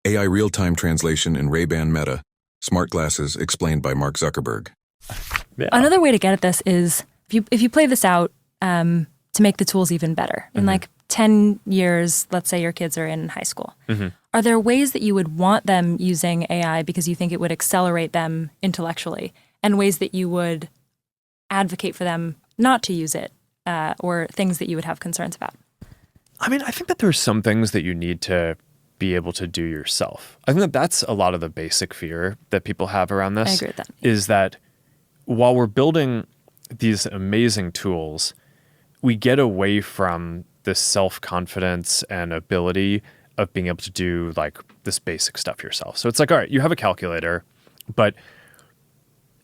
AI real-time translation in Ray-Ban Meta. Smart glasses explained by Mark Zuckerberg. Yeah. Another way to get at this is if you play this out to make the tools even better. In like 10 years, let's say your kids are in high school. Are there ways that you would want them using AI because you think it would accelerate them intellectually, and ways that you would advocate for them not to use it, or things that you would have concerns about? I mean, I think that there's some things that you need to be able to do yourself. I think that that's a lot of the basic fear that people have around this. I agree with that. Is that while we're building these amazing tools, we get away from this self-confidence and ability of being able to do like this basic stuff yourself. So it's like, all right, you have a calculator, but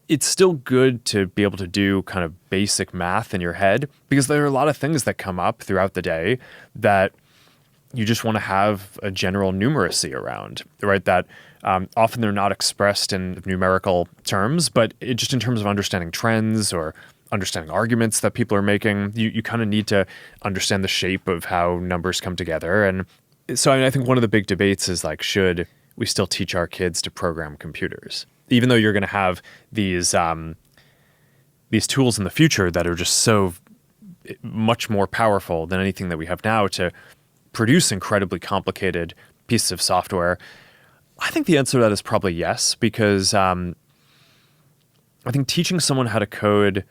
it's still good to be able to do kind of basic math in your head, because there are a lot of things that come up throughout the day that you just want to have a general numeracy around, right? That often they're not expressed in numerical terms, but just in terms of understanding trends or understanding arguments that people are making, you kind of need to understand the shape of how numbers come together. And so I think one of the big debates is like, should we still teach our kids to program computers? Even though you're going to have these tools in the future that are just so much more powerful than anything that we have now to produce incredibly complicated pieces of software, I think the answer to that is probably yes, because I think teaching someone how to code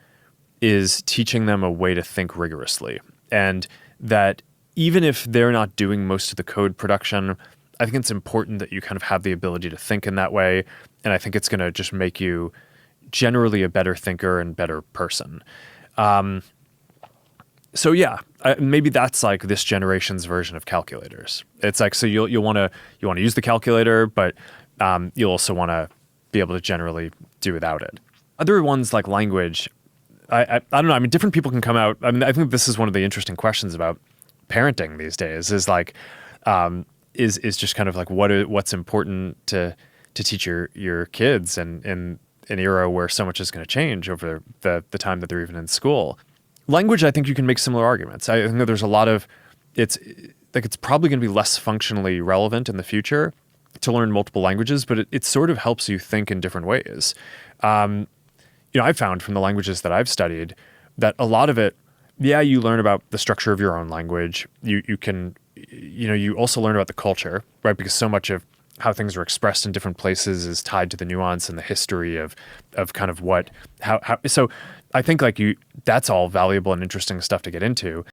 is teaching them a way to think rigorously. And that even if they're not doing most of the code production, I think it's important that you kind of have the ability to think in that way. And I think it's going to just make you generally a better thinker and better person. So yeah, maybe that's like this generation's version of calculators. It's like, so you'll want to use the calculator, but you'll also want to be able to generally do without it. Other ones like language, I don't know. I mean, different people can come out. I mean, I think this is one of the interesting questions about parenting these days. Is like, is just kind of like what's important to teach your kids in an era where so much is going to change over the time that they're even in school. Language, I think you can make similar arguments. I think that there's a lot of it's probably going to be less functionally relevant in the future to learn multiple languages, but it sort of helps you think in different ways. I've found from the languages that I've studied that a lot of it, yeah, you learn about the structure of your own language. You also learn about the culture, right? Because so much of how things are expressed in different places is tied to the nuance and the history of kind of how. So I think like that's all valuable and interesting stuff to get into.